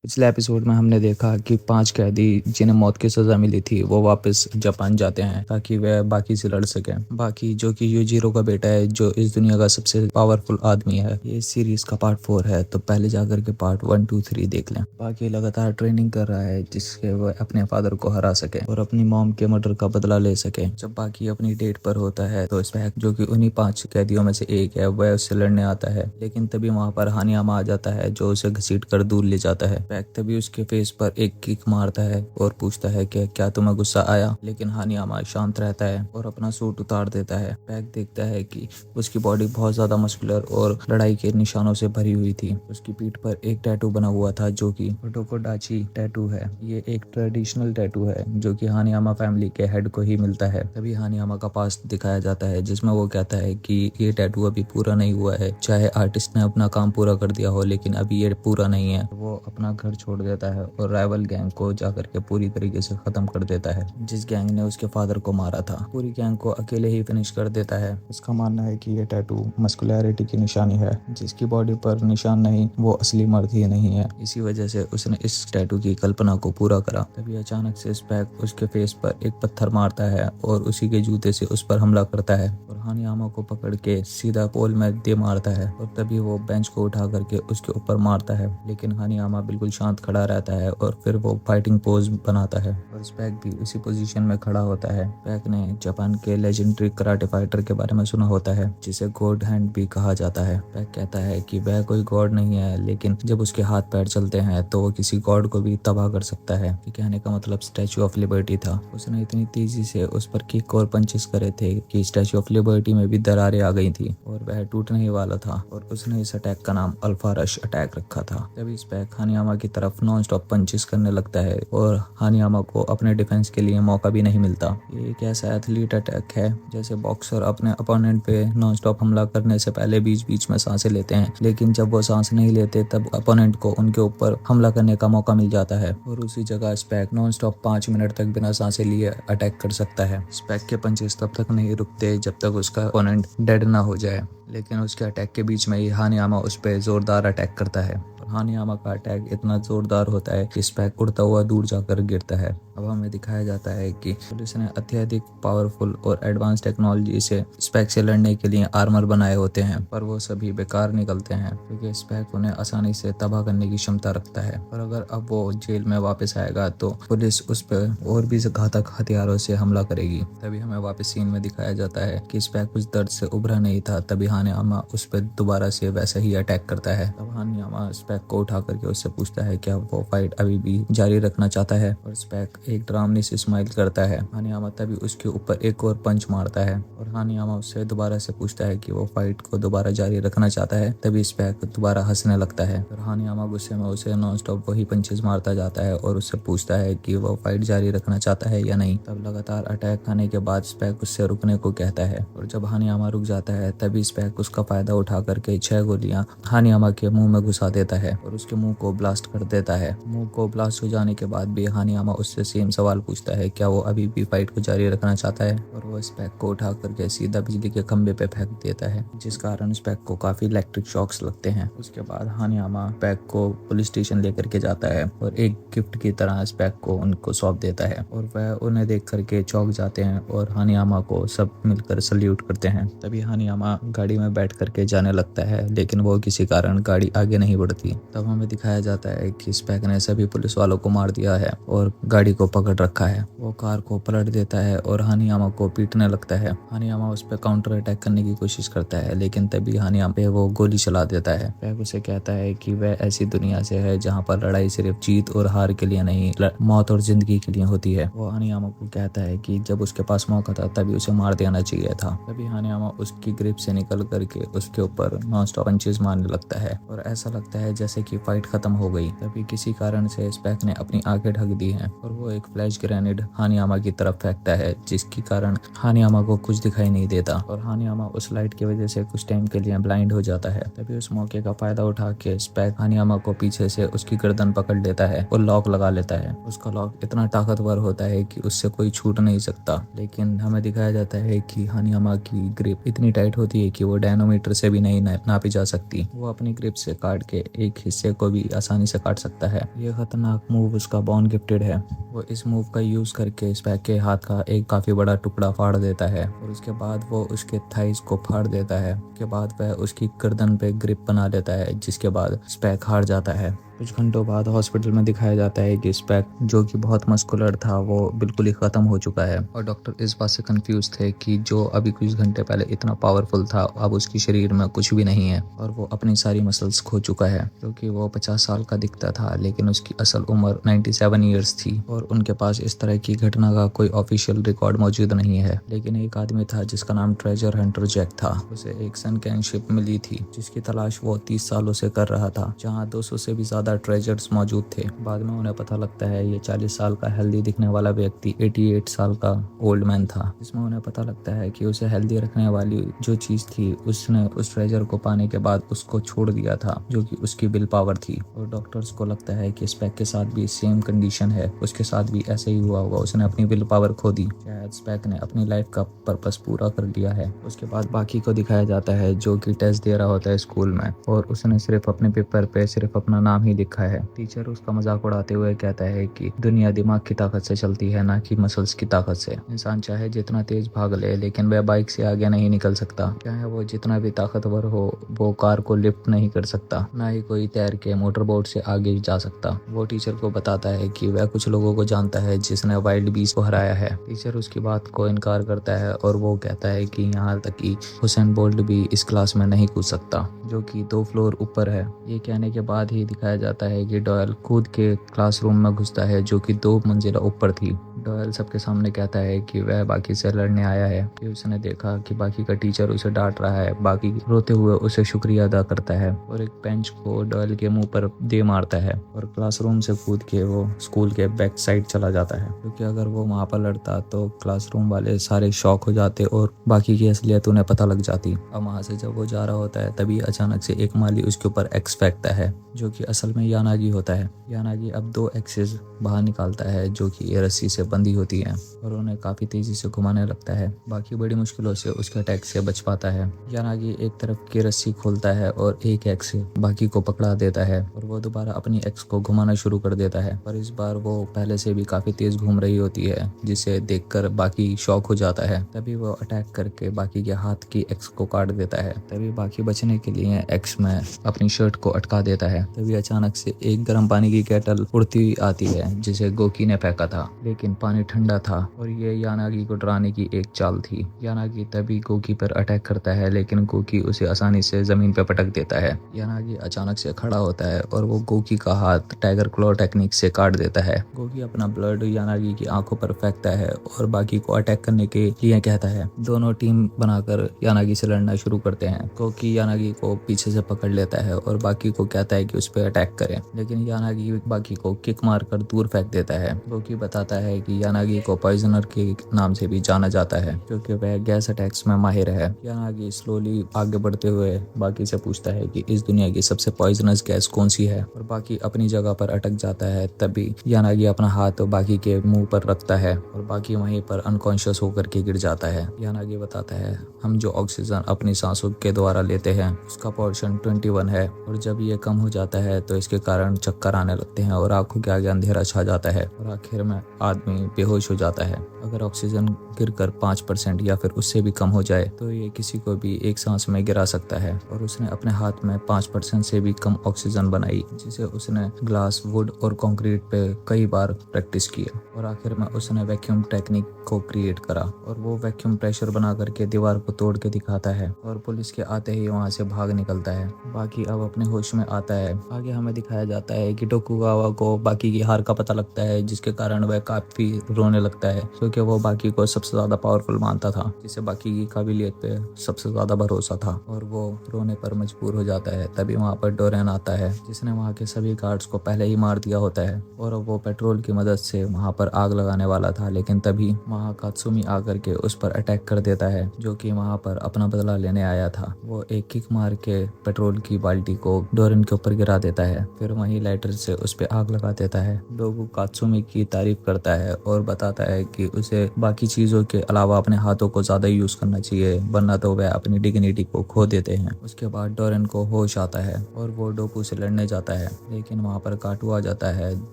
पिछले एपिसोड में हमने देखा कि 5 कैदी जिन्हें मौत की सजा मिली थी वो वापस जापान जाते हैं ताकि वह बाकी से लड़ सकें। बाकी जो कि यूजीरो का बेटा है जो इस दुनिया का सबसे पावरफुल आदमी है। ये सीरीज का पार्ट 4 है तो पहले जाकर के पार्ट 1, 2, 3 देख लें। बाकी लगातार ट्रेनिंग कर रहा है जिससे वह अपने फादर को हरा सके और अपनी मॉम के मर्डर का बदला ले सके। जब बाकी अपनी डेट पर होता है तो स्पैक जो कि उन्हीं 5 कैदियों में से एक है वह उससे लड़ने आता है, लेकिन तभी वहां पर हानियामा आ जाता है जो उसे घसीट कर दूर ले जाता है। पैक तभी उसके फेस पर एक किक मारता है और पूछता है कि क्या तुम्हें गुस्सा आया, लेकिन हानियामा शांत रहता है और अपना सूट उतार देता है। पैक देखता है कि उसकी बॉडी बहुत ज्यादा मस्कुलर और लड़ाई के निशानों से भरी हुई थी। उसकी पीठ पर एक टैटू बना हुआ था जो कि ओटोकोडाची टैटू है। ये एक ट्रेडिशनल टैटू है जो कि हानियामा फैमिली के हेड को ही मिलता है। तभी हानियामा का पास्ट दिखाया जाता है जिसमें वो कहता है कि ये टैटू अभी पूरा नहीं हुआ है, चाहे आर्टिस्ट ने अपना काम पूरा कर दिया हो लेकिन अभी ये पूरा नहीं है। वो अपना घर छोड़ देता है और राइवल गैंग को जाकर के पूरी तरीके से खत्म कर देता है जिस गैंग ने उसके फादर को मारा था। पूरी गैंग को अकेले ही फिनिश कर देता है। उसका मानना है कि ये टैटू मस्कुलैरिटी की निशानी है, जिसकी बॉडी पर निशान नहीं वो असली मर्द ही नहीं है। इसी वजह से उसने इस टैटू की कल्पना को पूरा करा। तभी अचानक से स्पैक उसके फेस पर एक पत्थर मारता है और उसी के जूते से उस पर हमला करता है और हानियामा को पकड़ के सीधा पोल में दे मारता है और तभी वो बेंच को उठा करके उसके ऊपर मारता है, लेकिन हानियामा बिल्कुल शांत खड़ा रहता है और फिर वो फाइटिंग पोज बनाता है और स्पैक भी उसी पोजीशन में खड़ा होता है। स्पैक ने जापान के लेजेंडरी कराटे फाइटर के बारे में सुना होता है जिसे गॉड हैंड भी कहा जाता है। स्पैक कहता है कि वह कोई गॉड नहीं है, लेकिन जब उसके हाथ पैर चलते हैं तो वो किसी गॉड को भी तबाह कर सकता है। कहने का मतलब स्टैचू ऑफ लिबर्टी था। उसने इतनी तेजी से उस पर किक और पंचेस करे थे कि स्टैचू ऑफ लिबर्टी में भी दरारें आ गई थी और वह टूटने ही वाला था और उसने इस अटैक का नाम अल्फा रश अटैक रखा था। तभी स्पैक हानियामा की तरफ नॉन स्टॉप पंचेस करने लगता है और हानियामा को अपने डिफेंस के लिए मौका भी नहीं मिलता। ये एक ऐसा एथलीट अटैक है जैसे बॉक्सर अपने अपोनेंट पे नॉन स्टॉप हमला करने से पहले बीच बीच में सांसें लेते हैं, लेकिन जब वो सांस नहीं लेते तब अपोनेंट को उनके ऊपर हमला करने का मौका मिल जाता है और उसी जगह स्पैक नॉन स्टॉप 5 मिनट तक बिना सांसें लिए अटैक कर सकता है। स्पैक के पंचेस तब तक नहीं रुकते जब तक उसका अपोनेंट डेड ना हो जाए, लेकिन उसके अटैक के बीच में ही हानियामा उस पर जोरदार अटैक करता है। हानियामा का अटैक इतना जोरदार होता है कि स्पैक उड़ता हुआ दूर जाकर गिरता है। अब हमें दिखाया जाता है कि पुलिस ने अत्यधिक पावरफुल और एडवांस टेक्नोलॉजी से स्पैक से लड़ने के लिए आर्मर बनाए होते हैं, पर वो सभी बेकार निकलते हैं क्योंकि स्पैक उन्हें आसानी से तबाह करने की क्षमता रखता है। और अगर अब वो जेल में वापस आएगा तो पुलिस उस पर और भी घातक हथियारों से हमला करेगी। तभी हमें वापस सीन में दिखाया जाता है कि स्पैक उस दर्द से उभरा नहीं था। तभी हानियामा उस पर दोबारा से वैसा ही अटैक करता है। तब हानियामा स्पैक को उठा करके उससे पूछता है क्या वो फाइट अभी भी जारी रखना चाहता है और स्पैक एक डरावनी सी स्माइल करता है। हानियामा तभी उसके ऊपर एक और पंच मारता है और हानियामा उससे दोबारा से पूछता है कि वो फाइट को दोबारा जारी रखना चाहता है। तभी स्पैक दोबारा हंसने लगता है और हानियामा गुस्से में उसे नॉन स्टॉप वही पंचेस मारता जाता है और उससे पूछता है कि वो फाइट जारी रखना चाहता है या नहीं। तब लगातार अटैक खाने के बाद स्पैक उससे रुकने को कहता है और जब हानियामा रुक जाता है तभी स्पैक उसका फायदा उठा करके 6 गोलियां हानियामा के मुंह में घुसा देता है और उसके मुंह को ब्लास्ट कर देता है। मुंह को ब्लास्ट हो जाने के बाद भी हानियामा उससे सेम सवाल पूछता है क्या वो अभी भी फाइट को जारी रखना चाहता है और वो स्पैक को उठा करके सीधा बिजली के खंबे पे फेंक देता है, जिस कारण स्पैक को काफी इलेक्ट्रिक शॉक्स लगते हैं। उसके बाद हानियामा स्पैक को पुलिस स्टेशन लेकर के जाता है और एक गिफ्ट की तरह स्पैक को उनको सौंप देता है और वह उन्हें देख करके चौंक जाते हैं और हानियामा को सब मिलकर सल्यूट करते हैं। तभी हानियामा गाड़ी में बैठ करके जाने लगता है, लेकिन वो किसी कारण गाड़ी आगे नहीं बढ़ती। तब हमें दिखाया जाता है कि स्पैक ने सभी पुलिस वालों को मार दिया है और गाड़ी को पकड़ रखा है। वो कार को पलट देता है और हानियामा को पीटने लगता है। हानियामा उस पर काउंटर अटैक करने की कोशिश करता है, लेकिन तभी हानियामा पे वो गोली चला देता है। स्पैक उसे कहता है कि वह ऐसी दुनिया से है जहाँ पर लड़ाई सिर्फ जीत और हार के लिए नहीं, मौत और जिंदगी के लिए होती है। वो हानियामा को कहता है कि जब उसके पास मौका था तभी उसे मार देना चाहिए था। तभी हानियामा उसकी ग्रिप से निकल करके उसके ऊपर नॉन स्टॉप पंचेस मारने लगता है और ऐसा लगता है जैसे कि फाइट खत्म हो गई। तभी किसी कारण से स्पैक ने अपनी आंखें ढक दी हैं और वो एक फ्लैश ग्रेनेड हानियामा की तरफ फेंकता है, जिसके कारण हानियामा को कुछ दिखाई नहीं देता और हानियामा उस लाइट की वजह से कुछ टाइम के लिए ब्लाइंड हो जाता है। तभी उस मौके का फायदा उठा के स्पैक हानियामा को पीछे से उसकी गर्दन पकड़ लेता है और लॉक लगा लेता है। उसका लॉक इतना ताकतवर होता है कि उससे कोई छूट नहीं सकता, लेकिन हमें दिखाया जाता है कि हानियामा की ग्रिप इतनी टाइट होती है कि वो वो डायनोमीटर से भी नहीं नापी जा सकती। वो अपनी ग्रिप से काट के एक हिस्से को भी आसानी से काट सकता है। ये खतरनाक मूव उसका बॉर्न गिफ्टेड है। वो इस मूव का यूज करके स्पैक के हाथ का एक काफी बड़ा टुकड़ा फाड़ देता है और उसके बाद वो उसके थाइस को फाड़ देता है। उसके बाद वह उसकी गर्दन पे ग्रिप बना लेता है, जिसके बाद स्पैक हार जाता है। कुछ घंटों बाद हॉस्पिटल में दिखाया जाता है कि स्पैक, जो कि बहुत मस्कुलर था, वो बिल्कुल ही खत्म हो चुका है और डॉक्टर इस बात से कंफ्यूज थे कि जो अभी कुछ घंटे पहले इतना पावरफुल था, अब उसकी शरीर में कुछ भी नहीं है और वो अपनी सारी मसल्स खो चुका है। क्योंकि वो 50 साल का दिखता था, लेकिन उसकी असल उम्र 97 ईयर्स थी और उनके पास इस तरह की घटना का कोई ऑफिशियल रिकॉर्ड मौजूद नहीं है। लेकिन एक आदमी था जिसका नाम ट्रेजर हंटर जैक था। उसे एक सनकैन शिप मिली थी जिसकी तलाश वो 30 सालों से कर रहा था, जहाँ 200 से भी ज्यादा ट्रेजर्स मौजूद थे। बाद में उन्हें पता लगता है ये 40 साल का हेल्दी दिखने वाला व्यक्ति 88 साल का ओल्ड मैन था। इसमें उन्हें पता लगता है कि उसे हेल्दी रखने वाली जो चीज थी, उसने उस ट्रेजर को पाने के बाद उसको छोड़ दिया था, जो कि उसकी विल पावर थी। और डॉक्टर्स को लगता है कि स्पैक के साथ भी सेम कंडीशन है, उसके साथ भी ऐसे ही हुआ होगा, उसने अपनी विल पावर खो दी। शायद स्पैक ने अपनी लाइफ का पर्पस पूरा कर लिया है। उसके बाद बाकी को दिखाया जाता है जो कि टेस्ट दे रहा होता है स्कूल में, और उसने सिर्फ अपने पेपर पे सिर्फ अपना नाम ही लिखा है। टीचर उसका मजाक उड़ाते हुए कहता है कि दुनिया दिमाग की ताकत से चलती है, ना कि मसल्स की ताकत से। इंसान चाहे जितना तेज भाग ले, लेकिन वह बाइक से आगे नहीं निकल सकता। चाहे वो जितना भी ताकतवर हो, वो कार को लिफ्ट नहीं कर सकता, ना ही कोई तैर के मोटर बोट से आगे जा सकता। वो टीचर को बताता है कि वह कुछ लोगों को जानता है जिसने वाइल्ड बीस्ट को हराया है। टीचर उसकी बात को इनकार करता है और वो कहता है कि यहाँ तक कि हुसैन बोल्ट भी इस क्लास में नहीं कूद सकता, जो कि 2 फ्लोर ऊपर है। ये कहने के बाद ही दिखाया जाता है कि डॉयल कूद के क्लासरूम में घुसता है, जो कि 2 मंजिला ऊपर थी। डॉयल सबके सामने कहता है कि वह बाकी से लड़ने आया है कि उसने देखा कि बाकी का टीचर उसे डांट रहा है। बाकी रोते हुए उसे शुक्रिया अदा करता है और एक बेंच को डॉयल के मुंह पर दे मारता है और क्लासरूम से कूद के वो स्कूल के बैक साइड चला जाता है। क्योंकि अगर वो वहां पर लड़ता तो क्लासरूम वाले सारे शॉक हो जाते और बाकी की असलियत उन्हें पता लग जाती। अब वहां से जब वो जा रहा होता है, तभी अचानक से एक माली उसके ऊपर एक्स फेंकता है, जो कि असल में यानागी होता है। यानागी अब 2 एक्सेस बाहर निकालता है, जो कि ये रस्सी से बंधी होती है, और उन्हें काफी तेजी से घुमाने लगता है। बाकी बड़ी मुश्किलों से उसके अटैक से बच पाता है। यानागी एक तरफ की रस्सी खोलता है और एक एक्स बाकी को पकड़ा देता है और वो दोबारा अपनी एक्स को घुमाना शुरू कर देता है। पर इस बार वो पहले से भी काफी तेज घूम रही होती है, जिसे देखकर बाकी शॉक हो जाता है। तभी वो अटैक करके बाकी के हाथ की एक्स को काट देता है। तभी बाकी बचने के लिए एक्स में अपनी शर्ट को अटका देता है। तभी अचानक से एक गर्म पानी की केटल उड़ती हुई आती है, जिसे गोकी ने फेंका था, लेकिन पानी ठंडा था और ये यानागी को डराने की एक चाल थी। यानागी तभी गोकी पर अटैक करता है, लेकिन गोकी उसे आसानी से जमीन पर पटक देता है। यानागी अचानक से खड़ा होता है और वो गोकी का हाथ टाइगर क्लॉ टेक्निक से काट देता है। गोकी अपना ब्लड यानागी की आंखों पर फेंकता है और बाकी को अटैक करने के लिए कहता है। दोनों टीम बनाकर यानागी से लड़ना शुरू करते हैं। गोकी यानागी को पीछे से पकड़ लेता है और बाकी को कहता है कि उस पर अटैक करें, लेकिन यानागी बाकी को किक मारकर दूर फेंक देता है। गोकी बताता है कि यानागी को पॉइजनर के नाम से भी जाना जाता है, क्योंकि वह गैस अटैक्स में माहिर है। यानागी स्लोली आगे बढ़ते हुए बाकी से पूछता है कि इस दुनिया की सबसे पॉइजनस गैस कौन सी है, और बाकी अपनी जगह पर अटक जाता है। तभी यानागी अपना हाथ बाकी के मुंह पर रखता है और बाकी वहीं पर अनकॉन्शियस होकर के गिर जाता है। यानागी बताता है, हम जो ऑक्सीजन अपनी सांसों के द्वारा लेते हैं उसका पोर्शन 21 है, और जब ये कम हो जाता है तो इसके कारण चक्कर आने लगते हैं और आंखों के आगे अंधेरा छा जाता है और आखिर में आदमी बेहोश हो जाता है। अगर ऑक्सीजन गिरकर 5% या फिर उससे भी कम हो जाए तो ये किसी को भी एक सांस में गिरा सकता है। और उसने अपने हाथ में 5% से भी कम ऑक्सीजन बनाई, जिसे उसने ग्लास, वुड और कंक्रीट पे कई बार प्रैक्टिस किया, और आखिर में उसने वैक्यूम टेक्निक को क्रिएट करा और वो वैक्यूम प्रेशर बना करके दीवार को तोड़ के दिखाता है और पुलिस के आते ही वहाँ से भाग निकलता है। बाकी अब अपने होश में आता है। आगे हमें दिखाया जाता है कि टोकुगावा को बाकी की हार का पता लगता है, जिसके कारण वह काफी रोने लगता है, क्योंकि वो बाकी को सबसे ज्यादा पावरफुल मानता था, जिसे बाकी की काबिलियत पे सबसे ज्यादा भरोसा था, और वो रोने पर मजबूर हो जाता है। तभी वहाँ पर डोरेन आता है, जिसने वहाँ के सभी गार्ड्स को पहले ही मार दिया होता है, और वो पेट्रोल की मदद से वहाँ पर आग लगाने वाला था, लेकिन तभी वहाँ कात्सुमी आकर के उस पर अटैक कर देता है, जो कि वहाँ पर अपना बदला लेने आया था। वो एक किक मार के पेट्रोल की बाल्टी को डोरेन के ऊपर गिरा देता है, फिर वहीं लाइटर से उस पर आग लगा देता है। डोगू कात्सुमी की तारीफ करता है और बताता है कि उसे बाकी चीजों के अलावा अपने हाथों को ज्यादा यूज करना चाहिए, वरना तो वह अपनी डिग्निटी को खो देते हैं। उसके बाद डोरेन को होश आता है और वो डोपू से लड़ने जाता है, लेकिन वहाँ पर काटू आ जाता है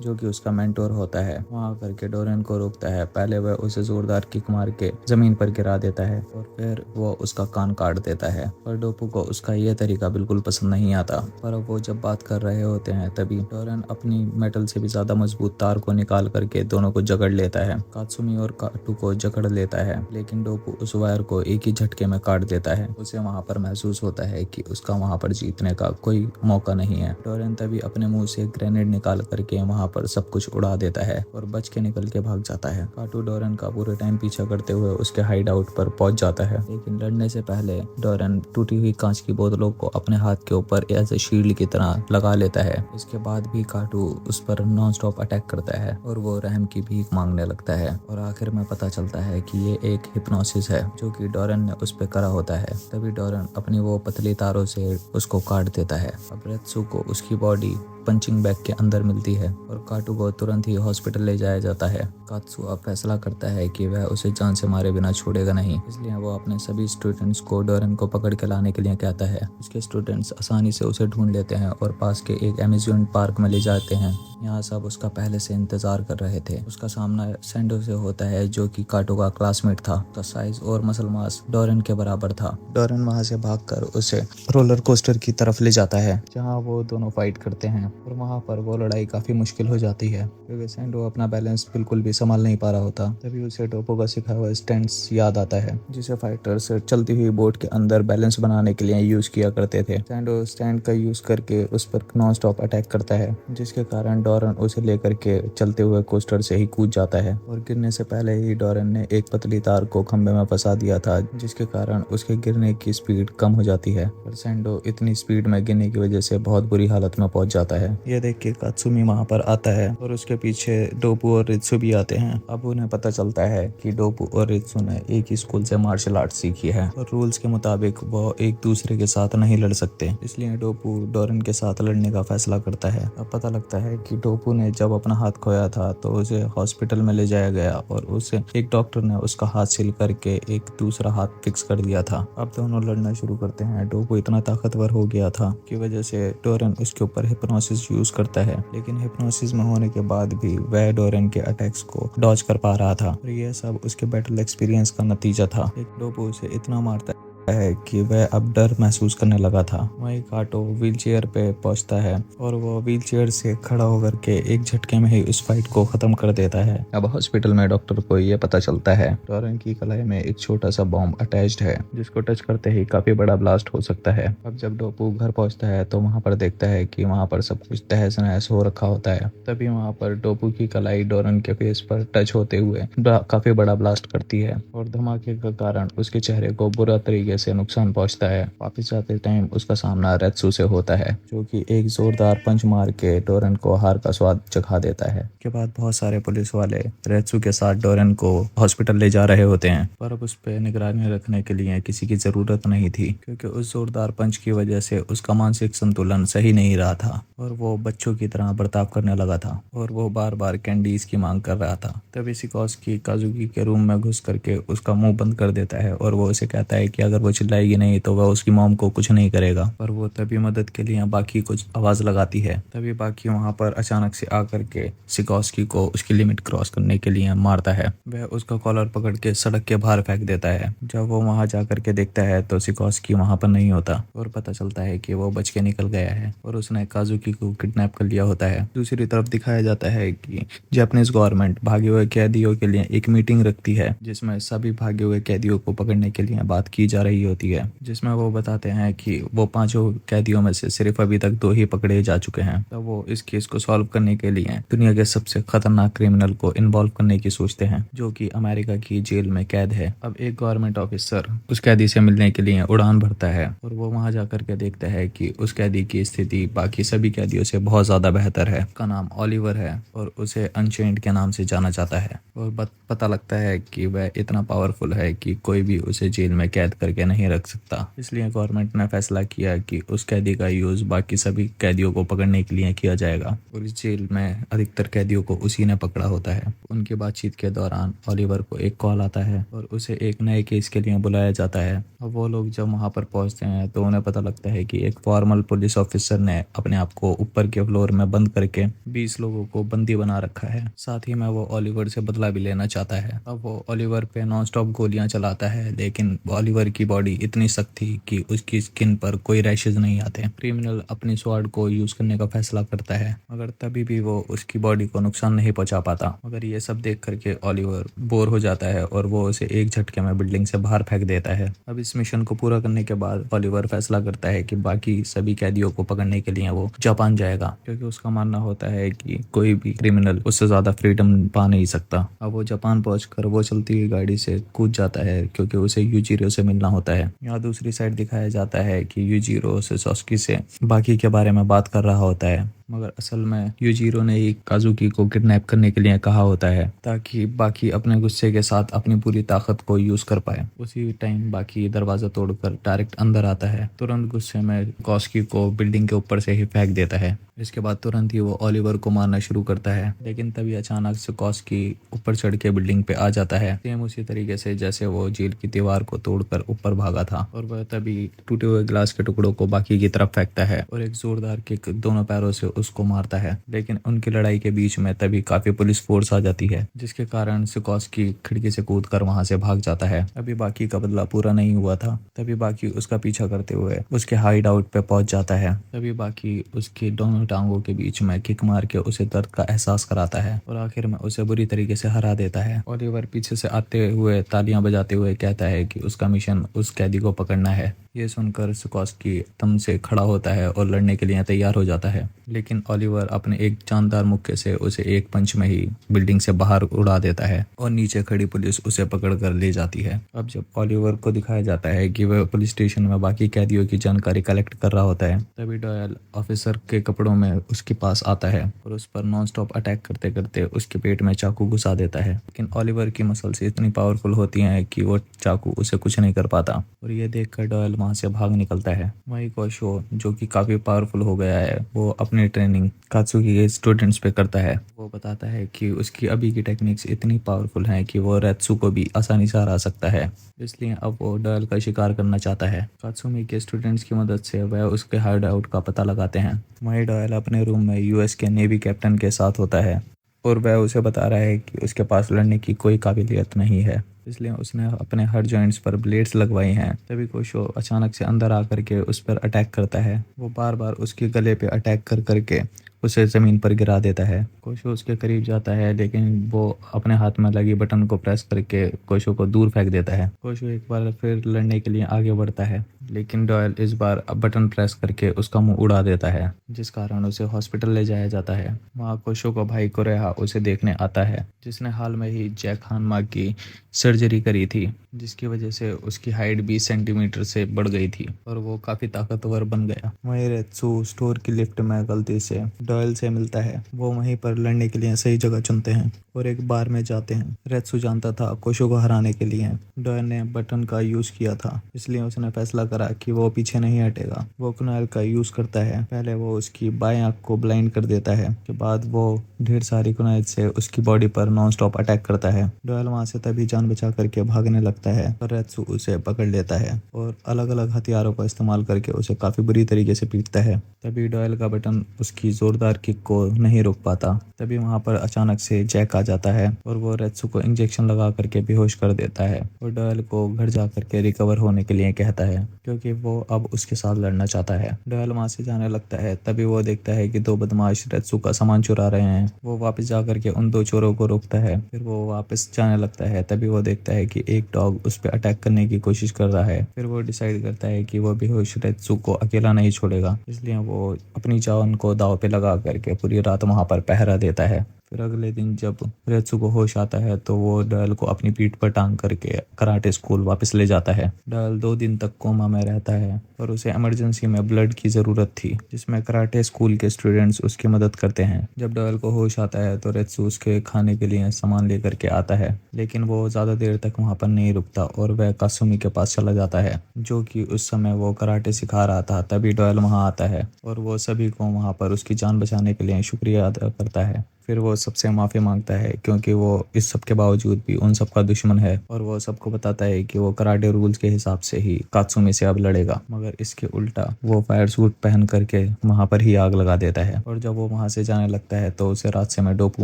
जो कि उसका मेंटोर होता है। वहाँ करके डोरेन को रोकता है। पहले वह उसे जोरदार किक मार के जमीन पर गिरा देता है और फिर वो उसका कान काट देता है। पर डोपू को उसका ये तरीका बिल्कुल पसंद नहीं आता। पर वो जब बात कर रहे होते हैं तभी डोरेन अपनी मेटल से भी ज्यादा मजबूत तार को निकाल करके दोनों को जकड़ लेता है। कात्सुमी और काटू को जकड़ लेता है, लेकिन डोपू उस वायर को एक ही झटके में काट देता है। उसे वहाँ पर महसूस होता है कि उसका वहाँ पर जीतने का कोई मौका नहीं है। डोरेन तभी अपने मुंह से ग्रेनेड निकाल करके वहाँ पर सब कुछ उड़ा देता है और बच के निकल के भाग जाता है। काटू डोरेन का पूरे टाइम पीछा करते हुए उसके हाइड आउट पर पहुंच जाता है, लेकिन लड़ने से पहले डोरेन टूटी हुई कांच की बोतलों को अपने हाथ के ऊपर एज ए शील्ड की तरह लगा लेता है। इसके बाद भी काटू उस पर नॉन स्टॉप अटैक करता है और वो रहम की भीख मांगने लगता है। और आखिर में पता चलता है कि ये एक हिप्नोसिस है जो कि डोरेन ने उस पर करा होता है। तभी डोरेन अपनी वो पतली तारों से उसको काट देता है। अब रेत्सु को उसकी बॉडी पंचिंग बैग के अंदर मिलती है और काटू को तुरंत ही हॉस्पिटल ले जाया जाता है। कात्सु अब फैसला करता है कि वह उसे जान से मारे बिना छोड़ेगा नहीं, इसलिए वो अपने सभी स्टूडेंट्स को डोरेन को पकड़ के लाने के लिए कहता है। उसके स्टूडेंट्स आसानी से उसे ढूंढ लेते हैं और पास के एक अम्यूजमेंट पार्क में ले जाते हैं। यहाँ सब उसका पहले से इंतजार कर रहे थे। उसका सामना सैंडो से होता है जो कि काटू का क्लासमेट था। उसका साइज और मसल मास डोरेन के बराबर था। डोरेन वहाँ से भागकर उसे रोलर कोस्टर की तरफ ले जाता है जहाँ वो दोनों फाइट करते हैं और वहाँ पर वो लड़ाई काफी मुश्किल हो जाती है क्योंकि सैंडो अपना बैलेंस बिल्कुल भी संभाल नहीं पा रहा होता। तभी उसे डोपो का सिखाया हुआ स्टैंड्स याद आता है जिसे फाइटर्स चलती हुई बोट के अंदर बैलेंस बनाने के लिए यूज किया करते थे। सैंडो स्टैंड का यूज करके उस पर नॉन स्टॉप अटैक करता है, जिसके कारण डोरेन उसे लेकर के चलते हुए कोस्टर से ही कूद जाता है और गिरने से पहले ही डोरेन ने एक पतली तार को खंबे में फंसा दिया था, जिसके कारण उसके गिरने की स्पीड कम हो जाती है। पर सैंडो इतनी स्पीड में गिरने की वजह से बहुत बुरी हालत में पहुंच जाता है। ये देख के कात्सुमी वहाँ पर आता है और उसके पीछे डोपू और रित्सु भी आते हैं। अब उन्हें पता चलता है कि डोपू और रित्सु ने एक ही स्कूल से मार्शल आर्ट सीखी है और रूल्स के मुताबिक वो एक दूसरे के साथ नहीं लड़ सकते, इसलिए डोपू डोरेन के साथ लड़ने का फैसला करता है। अब पता लगता है कि डोपू ने जब अपना हाथ खोया था तो उसे हॉस्पिटल में ले जाया गया और उसे एक डॉक्टर ने उसका हाथ सील करके एक दूसरा हाथ फिक्स कर दिया था। अब दोनों लड़ना शुरू करते हैं। डोपू इतना ताकतवर हो गया था की वजह से डोरेन उसके ऊपर हिप्नोसिस यूज करता है, लेकिन हिप्नोसिस में होने के बाद भी वह डोरेन के अटैक्स को डॉज कर पा रहा था और यह सब उसके बैटल एक्सपीरियंस का नतीजा था। एक डोपू उसे इतना मारता है कि वह अब डर महसूस करने लगा था। वहीं काटो व्हीलचेयर पे पहुंचता है और वो व्हीलचेयर से खड़ा होकर के एक झटके में ही उस फाइट को खत्म कर देता है। अब हॉस्पिटल में डॉक्टर को ये पता चलता है डोरेन की कलाई में एक छोटा सा बॉम्ब अटैच्ड है, जिसको टच करते ही काफी बड़ा ब्लास्ट हो सकता है। अब जब डोपू घर पहुंचता है तो वहाँ पर देखता है कि वहाँ पर सब कुछ तहस नहस हो रखा होता है। तभी वहाँ पर डोपू की कलाई डोरेन के फेस पर टच होते हुए काफी बड़ा ब्लास्ट करती है और धमाके के कारण उसके चेहरे को बुरा तरीके से नुकसान पहुंचता है। वापिस जाते टाइम उसका सामना रेत्सु से होता है जो कि एक जोरदार पंच मार के डोरेन को हार का स्वाद चखा देता है। के बाद बहुत सारे पुलिस वाले रेत्सु के साथ डोरेन को हॉस्पिटल ले जा रहे होते हैं, पर अब उस पे निगरानी रखने के लिए किसी की जरूरत नहीं थी क्योंकि उस जोरदार पंच की वजह से उसका मानसिक संतुलन सही नहीं रहा था और वो बच्चों की तरह बर्ताव करने लगा था और वो बार बार कैंडीज की मांग कर रहा था। तभी सिकोस्की काजुकी के रूम में घुस करके उसका मुंह बंद कर देता है और वो उसे कहता है कि अगर वो चिल्लाएगी नहीं तो वह उसकी मॉम को कुछ नहीं करेगा। पर वो तभी मदद के लिए बाकी कुछ आवाज लगाती है। तभी बाकी वहाँ पर अचानक से आकर के सिकोस्की को उसकी लिमिट क्रॉस करने के लिए मारता है। वह उसका कॉलर पकड़ के सड़क के बाहर फेंक देता है। जब वो वहाँ जाकर के देखता है तो सिकोस्की वहाँ पर नहीं होता और पता चलता है कि वो बच के निकल गया है और उसने काजुकी को किडनैप कर लिया होता है। दूसरी तरफ दिखाया जाता है कि जापानीज गवर्नमेंट भागे हुए कैदियों के लिए एक मीटिंग रखती है जिसमें सभी भागे हुए कैदियों को पकड़ने के लिए बात की जा रही होती है, जिसमें वो बताते हैं कि वो 5 कैदियों में से सिर्फ अभी तक 2 ही पकड़े जा चुके हैं। तो वो इस केस को सॉल्व करने के लिए दुनिया के सबसे खतरनाक क्रिमिनल को इन्वॉल्व करने की सोचते हैं जो कि अमेरिका की जेल में कैद है। अब एक गवर्नमेंट ऑफिसर उस कैदी से मिलने के लिए उड़ान भरता है और वो वहां जाकर के देखता है कि उस कैदी की स्थिति बाकी सभी कैदियों से बहुत ज्यादा बेहतर है। उसका नाम ओलिवर है और उसे अनचेंड के नाम से जाना जाता है और पता लगता है कि वह इतना पावरफुल है कि कोई भी उसे जेल में कैद करके नहीं रख सकता। इसलिए गवर्नमेंट ने फैसला किया कि उस कैदी का यूज़ बाकी सभी कैदियों को पकड़ने के लिए किया जाएगा और इस जेल में अधिकतर कैदियों को उसी ने पकड़ा होता है। उनकी बातचीत के दौरान ओलिवर को एक कॉल आता है और उसे एक नए केस के लिए बुलाया जाता है। अब वो लोग जब वहाँ पर पहुँचते हैं तो उन्हें पता लगता है कि एक फॉर्मल पुलिस ऑफिसर ने अपने आप को ऊपर के फ्लोर में बंद करके 20 लोगों को बंदी बना रखा है। साथ ही में वो ओलिवर से बदला भी लेना चाहता है। अब वो ओलिवर पे नॉन स्टॉप गोलियां चलाता है, लेकिन ओलिवर की बॉडी इतनी सख्त थी कि उसकी स्किन पर कोई रैशेज नहीं आते। क्रिमिनल अपनी स्वॉर्ड को यूज करने का फैसला करता है, मगर तभी भी वो उसकी बॉडी को नुकसान नहीं पहुंचा पाता। मगर ये सब देख करके ओलिवर बोर हो जाता है और वो उसे एक झटके में बिल्डिंग से बाहर फेंक देता है। अब इस मिशन को पूरा करने के बाद ओलिवर फैसला करता है कि बाकी सभी कैदियों को पकड़ने के लिए वो जापान जाएगा, क्योंकि उसका मानना होता है कि कोई भी क्रिमिनल उससे ज्यादा फ्रीडम पा नहीं सकता। अब वो जापान पहुंचकर वो चलती हुई गाड़ी से कूद जाता है, क्योंकि उसे यूजिरो से मिलना होता है। यहाँ दूसरी साइड दिखाया जाता है कि यूजिरो सासुकी से बाकी के बारे में बात कर रहा होता है, मगर असल में यूजिरो ने ही काजुकी को किडनैप करने के लिए कहा होता है ताकि बाकी अपने गुस्से के साथ अपनी पूरी ताकत को यूज कर पाए। उसी टाइम बाकी दरवाजा तोड़कर डायरेक्ट अंदर आता है। तुरंत गुस्से में कॉस्की को बिल्डिंग के ऊपर से ही फेंक देता है। इसके बाद तुरंत ही वो ओलिवर को मारना शुरू करता है, लेकिन तभी अचानक से कॉस्की ऊपर चढ़ के बिल्डिंग पे आ जाता है, सेम उसी तरीके से जैसे वो जेल की दीवार को तोड़कर ऊपर भागा था। और वह तभी टूटे हुए ग्लास के टुकड़ों को बाकी की तरफ फेंकता है और एक जोरदार किक दोनों पैरों से उसको मारता है। लेकिन उनकी लड़ाई के बीच में तभी काफी पुलिस फोर्स आ जाती है, जिसके कारण सिकोस्की खिड़की से कूदकर वहां से भाग जाता है। अभी बाकी का बदला पूरा नहीं हुआ था, तभी बाकी उसका पीछा करते हुए उसके हाइड आउट पे पहुंच जाता है। तभी बाकी उसकी दोनों टांगों के बीच में किक मार के उसे दर्द का एहसास कराता है और आखिर में उसे बुरी तरीके से हरा देता है। ओलिवर पीछे से आते हुए तालियां बजाते हुए कहता है कि उसका मिशन उस कैदी को पकड़ना है। ये सुनकर सिकोस्की दम से खड़ा होता है और लड़ने के लिए तैयार हो जाता है, लेकिन ओलिवर अपने एक जानदार मुक्के से उसे एक पंच में ही बिल्डिंग से बाहर उड़ा देता है और नीचे खड़ी पुलिस उसे पकड़ कर ले जाती है। अब जब ओलिवर को दिखाया जाता है कि वह पुलिस स्टेशन में बाकी कैदियों की जानकारी कलेक्ट कर रहा होता है, तभी डॉयल ऑफिसर के कपड़ों में उसके पास आता है और उस पर नॉन स्टॉप अटैक करते करते उसके पेट में चाकू घुसा देता है। लेकिन ओलिवर की मसल्स इतनी पावरफुल होती हैं कि वो चाकू उसे कुछ नहीं कर पाता और ये देखकर डॉयल वहां से भाग निकलता है। वहीं कोशो, जो कि काफी पावरफुल हो गया है, वो अपनी ट्रेनिंग कात्सुकी के स्टूडेंट्स पे करता है। वो बताता है कि उसकी अभी की टेक्निक्स इतनी पावरफुल हैं कि वो रेत्सु को भी आसानी से हरा सकता है, इसलिए अब वो डॉयल का शिकार करना चाहता है। कात्सुमी के स्टूडेंट्स की मदद से वह उसके हाइड आउट का पता लगाते हैं। वहीं डॉयल अपने रूम में यूएस के नेवी कैप्टन के साथ होता है और वह उसे बता रहा है कि उसके पास लड़ने की कोई काबिलियत नहीं है, इसलिए उसने अपने हर जॉइंट्स पर ब्लेड्स लगवाई हैं। तभी कोशो अचानक से अंदर आकर के उस पर अटैक करता है। वो बार बार उसके गले पे अटैक कर करके उसे जमीन पर गिरा देता है। कोशो उसके करीब जाता है, लेकिन वो अपने हाथ में लगी बटन को प्रेस करके कोशो को दूर फेंक देता है। कोशो एक बार फिर लड़ने के लिए आगे बढ़ता है, लेकिन डॉयल इस बार बटन प्रेस करके उसका मुंह उड़ा देता है, जिस कारण उसे हॉस्पिटल ले जाया जाता है। वहाँ कोशो का भाई कोरेहा उसे देखने आता है, जिसने हाल में ही जैक हानमा की सर्जरी करी थी, जिसकी वजह से उसकी हाइट 20 सेंटीमीटर से बढ़ गई थी और वो काफी ताकतवर बन गया। वहीं रेत्सु स्टोर की लिफ्ट में गलती से डॉयल से मिलता है। वो वहीं पर लड़ने के लिए सही जगह चुनते हैं और एक बार में जाते हैं। रेत्सु जानता था कोशो को हराने के लिए डॉयल ने बटन का यूज किया था, इसलिए उसने फैसला करा कि वो पीछे नहीं हटेगा। वो कुनाल का यूज करता है। पहले वो उसकी बाएं आंख को ब्लाइंड कर देता है, के बाद वो ढेर सारी कुनाल से उसकी बॉडी पर नॉन स्टॉप अटैक करता है। डॉयल वहां से तभी जान बचा करके भागने लगता है, पर रेत्सु उसे पकड़ लेता है और अलग अलग हथियारों का इस्तेमाल करके उसे काफी बुरी तरीके से पीटता है। तभी डॉयल का बटन उसकी जोरदार किक को नहीं रोक पाता। तभी वहां पर अचानक से जैक आ जाता है और वो रेत्सु को इंजेक्शन लगा करके बेहोश कर देता है और डॉयल को घर जा करके रिकवर होने के लिए कहता है, क्योंकि वो अब उसके साथ लड़ना चाहता है। डॉयल वहां से जाने लगता है, तभी वो देखता है कि दो बदमाश रेत्सु का सामान चुरा रहे हैं। वो वापस जा करके उन दो चोरों को रोकता है। फिर वो वापस जाने लगता है, तभी वो देखता है कि एक डॉग उस पर अटैक करने की कोशिश कर रहा है। फिर वो डिसाइड करता है कि वो बेहोश रेत्सु को अकेला नहीं छोड़ेगा, इसलिए वो अपनी जान को दांव पे लगा करके पूरी रात वहां पर पहरा देता है। फिर अगले दिन जब रेत्सु को होश आता है तो वो डॉयल को अपनी पीठ पर टांग करके कराटे स्कूल वापस ले जाता है। डॉयल 2 दिन तक कोमा में रहता है और उसे इमरजेंसी में ब्लड की ज़रूरत थी, जिसमें कराटे स्कूल के स्टूडेंट्स उसकी मदद करते हैं। जब डॉयल को होश आता है तो रेत्सु उसके खाने के लिए सामान लेकर के आता है, लेकिन वो ज़्यादा देर तक वहाँ पर नहीं रुकता और वह कासुमी के पास चला जाता है, जो कि उस समय वो कराटे सिखा रहा था। तभी डॉयल वहाँ आता है और वो सभी को वहाँ पर उसकी जान बचाने के लिए शुक्रिया अदा करता है। फिर वो सबसे माफ़ी मांगता है क्योंकि वो इस सब के बावजूद भी उन सबका दुश्मन है, और वो सबको बताता है कि वो कराटे रूल्स के हिसाब से ही कात्सुमी से अब लड़ेगा। मगर इसके उल्टा वो फायर सूट पहन करके वहाँ पर ही आग लगा देता है, और जब वो वहाँ से जाने लगता है तो उसे रास्ते में डोपू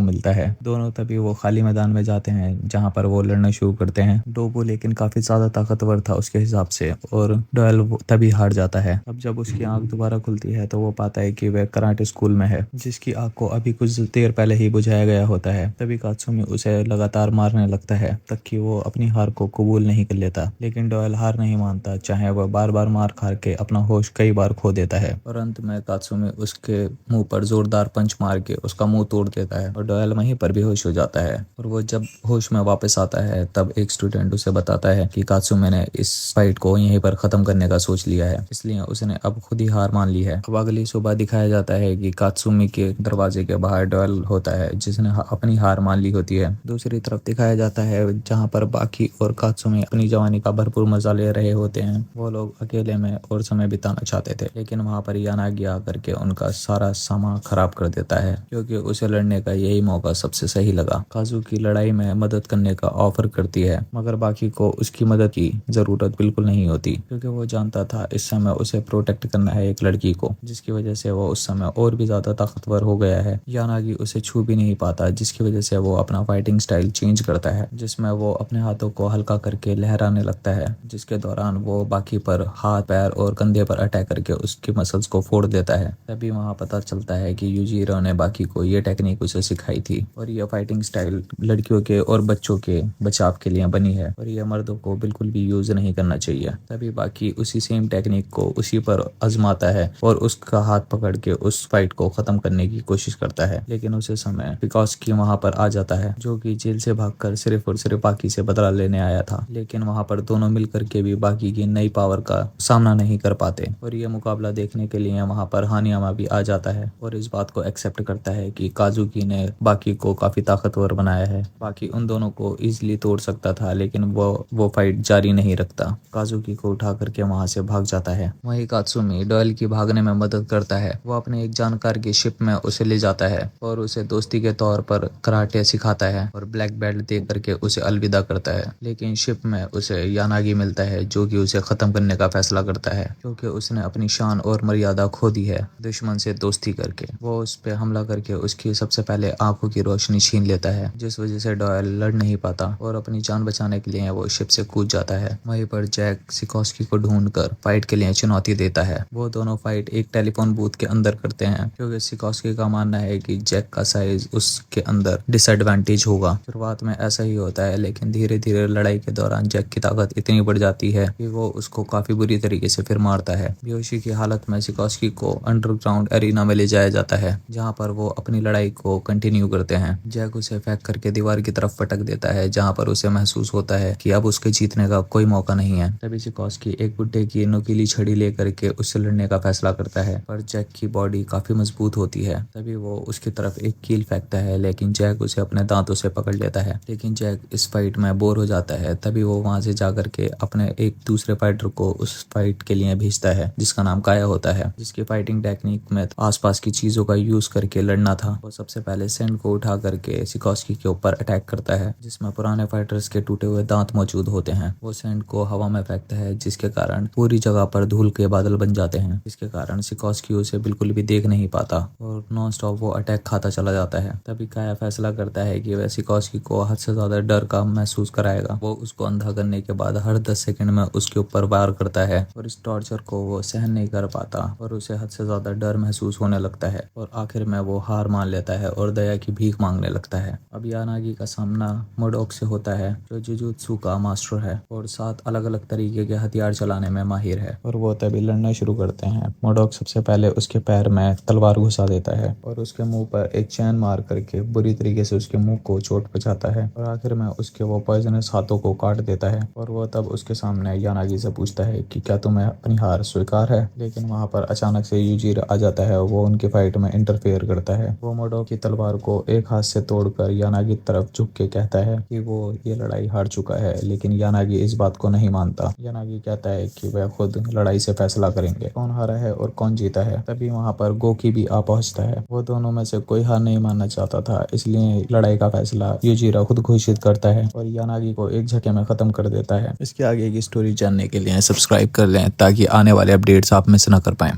मिलता है। दोनों तभी वो खाली मैदान में जाते हैं जहाँ पर वो लड़ना शुरू करते हैं। डोपू लेकिन काफ़ी ज़्यादा ताकतवर था उसके हिसाब से, और डॉयल तभी हार जाता है। अब जब उसकी आँख दोबारा खुलती है तो वो पाता है कि वह कराटे स्कूल में है, जिसकी आग को अभी कुछ देर पहले ही बुझाया गया होता है। तभी कात्सुमी उसे लगातार मारने लगता है तक कि वो अपनी हार को कबूल नहीं कर लेता, लेकिन डॉयल हार नहीं मानता, चाहे वह बार बार मार खा के अपना होश कई बार खो देता है। और अंत में कात्सुमी उसके मुंह पर जोरदार पंच मार के उसका मुंह तोड़ देता है और डॉयल वहीं पर बेहोश हो जाता है। और वो जब होश में वापस आता है तब एक स्टूडेंट उसे बताता है कि कात्सुमी ने इस फाइट को यहीं पर खत्म करने का सोच लिया है, इसलिए उसने अब खुद ही हार मान ली है। अब अगली सुबह दिखाया जाता है कि कात्सुमी के दरवाजे के बाहर डॉयल होता है, जिसने अपनी हार मान ली होती है। दूसरी तरफ दिखाया जाता है जहाँ पर बाकी और कात्सुमी अपनी जवानी का भरपूर मजा ले रहे होते हैं। वो लोग अकेले में और समय बिताना चाहते थे, लेकिन वहाँ पर यानागी आकर के उनका सारा सामान खराब कर देता है, क्योंकि उसे लड़ने का यही मौका सबसे सही लगा। काजू की लड़ाई में मदद करने का ऑफर करती है, मगर बाकी को उसकी मदद की जरूरत बिल्कुल नहीं होती, क्योंकि वो जानता था इस समय उसे प्रोटेक्ट करना है एक लड़की को, जिसकी वजह से वो उस समय और भी ज्यादा ताकतवर हो गया है। यानागी उसे छू भी नहीं पाता, जिसकी वजह से वो अपना फाइटिंग स्टाइल चेंज करता है, जिसमें वो अपने हाथों को हल्का करके लहराने लगता है, जिसके दौरान वो बाकी पर हाथ, पैर और कंधे पर अटैक करके उसकी मसल्स को फोड़ देता है। तभी वहाँ पता चलता है कि यूजीरो ने बाकी को ये टेक्निक उसे सिखाई थी, और ये फाइटिंग स्टाइल लड़कियों के और बच्चों के बचाव के लिए बनी है, और ये मर्दों को बिल्कुल भी यूज नहीं करना चाहिए। तभी बाकी उसी सेम टेक्निक को उसी पर आजमाता है और उसका हाथ पकड़ के उस फाइट को खत्म करने की कोशिश करता है, लेकिन उसे समय पिकासकी वहाँ पर आ जाता है, जो कि जेल से भागकर सिर्फ और सिर्फ बाकी से बदला लेने आया था। लेकिन वहाँ पर दोनों मिलकर के भी बाकी की नई पावर का सामना नहीं कर पाते, और ये मुकाबला देखने के लिए वहाँ पर हानियामा भी आ जाता है और इस बात को एक्सेप्ट करता है कि काजुकी ने बाकी को काफी ताकतवर बनाया है। बाकी उन दोनों को इजिली तोड़ सकता था, लेकिन वो फाइट जारी नहीं रखता, काजुकी को उठा करके वहाँ से भाग जाता है। वहीं कात्सुमी डॉयल की भागने में मदद करता है। वो अपने एक जानकार की शिप में उसे ले जाता है और उसे दोस्ती के तौर पर कराटे सिखाता है और ब्लैक बेल्ट दे करके उसे अलविदा करता है। लेकिन शिप में उसे यानागी मिलता है, जो कि उसे खत्म करने का फैसला करता है, क्योंकि उसने अपनी शान और मर्यादा खो दी है दुश्मन से दोस्ती करके। वो उस पे हमला करके उसकी सबसे पहले आंखों की रोशनी छीन लेता है, जिस वजह से डॉयल लड़ नहीं पाता और अपनी जान बचाने के लिए वो शिप से कूद जाता है। वहीं पर जैक सिकोस्की को ढूंढकर फाइट के लिए चुनौती देता है। वो दोनों फाइट एक टेलीफोन बूथ के अंदर करते हैं, क्योंकि सिकोस्की का मानना है कि जैक का साइज उसके अंदर डिसएडवांटेज होगा। शुरुआत में ऐसा ही होता है, लेकिन धीरे धीरे लड़ाई के दौरान जैक की ताकत इतनी बढ़ जाती है कि वो उसको काफी बुरी तरीके से फिर मारता है। बेहोशी की हालत में सिकोस्की को अंडरग्राउंड एरिना में ले जाया जाता है, जहाँ पर वो अपनी लड़ाई को कंटिन्यू करते हैं। जैक उसे फेंक करके दीवार की तरफ पटक देता है, जहाँ पर उसे महसूस होता है कि अब उसके जीतने का कोई मौका नहीं है। तभी सिकोस्की एक बुड्ढे की नुकीली छड़ी लेकर के उससे लड़ने का फैसला करता है, पर जैक की बॉडी काफी मजबूत होती है। तभी वो उसकी तरफ एक कील फेंकता है, लेकिन जैक उसे अपने दांतों से पकड़ लेता है। लेकिन जैक इस फाइट में बोर हो जाता है। तभी वो वहां से जाकर के अपने एक दूसरे फाइटर को उस फाइट के लिए भेजता है, जिसका नाम काया होता है, जिसकी फाइटिंग टेक्निक में आसपास की चीजों का यूज करके लड़ना था। वो सबसे पहले सेंड को उठा करके सिकोस्की के ऊपर अटैक करता है, जिसमें पुराने फाइटर्स के टूटे हुए दांत मौजूद होते हैं। वो सेंड को हवा में फेंकता है, जिसके कारण पूरी जगह पर धूल के बादल बन जाते हैं, जिसके कारण सिकोस्की उसे बिल्कुल भी देख नहीं पाता और नॉन स्टॉप वो अटैक खाता चला जाता है। तभी काया फैसला करता है कि वह सिकोस्की को हद से ज्यादा डर का महसूस कराएगा। वो उसको अंधा करने के बाद हर 10 सेकंड में उसके ऊपर वार करता है, और इस टॉर्चर को वो सहन नहीं कर पाता और उसे हद से ज्यादा डर महसूस होने लगता है, और आखिर में वो हार मान लेता है और दया की भीख मांगने लगता है। अब यानागी का सामना मोडोक से होता है, जो जुजुत्सु का मास्टर है और 7 अलग अलग तरीके के हथियार चलाने में माहिर है, और वो तभी लड़ना शुरू करते हैं। मोडोक सबसे पहले उसके पैर में तलवार घुसा देता है और उसके मुंह पर एक चैन चैन मार करके बुरी तरीके से उसके मुंह को चोट पहुंचाता है और आखिर में उसके वो पॉइजनस हाथों को काट देता है और वो तब उसके सामने यानागी से पूछता है कि क्या तुम्हें अपनी हार स्वीकार है। लेकिन वहाँ पर अचानक से यूजीरो आ जाता है और वो उनकी फाइट में इंटरफेयर करता है। वो मोडो की तलवार को एक हाथ से तोड़कर यानागी की तरफ झुक के कहता है कि वो ये लड़ाई हार चुका है, लेकिन यानागी इस बात को नहीं मानता। यानागी कहता है कि वह खुद लड़ाई से फैसला करेंगे कौन हारा है और कौन जीता है। तभी वहाँ पर गोकी भी आ पहुंचता है। वो दोनों में से कोई हार नहीं मानना चाहता था, इसलिए लड़ाई का फैसला यूजीरो खुद घोषित करता है और यानागी को एक झटके में खत्म कर देता है। इसके आगे की स्टोरी जानने के लिए सब्सक्राइब कर लें ताकि आने वाले अपडेट्स आप मिस ना कर पाएं।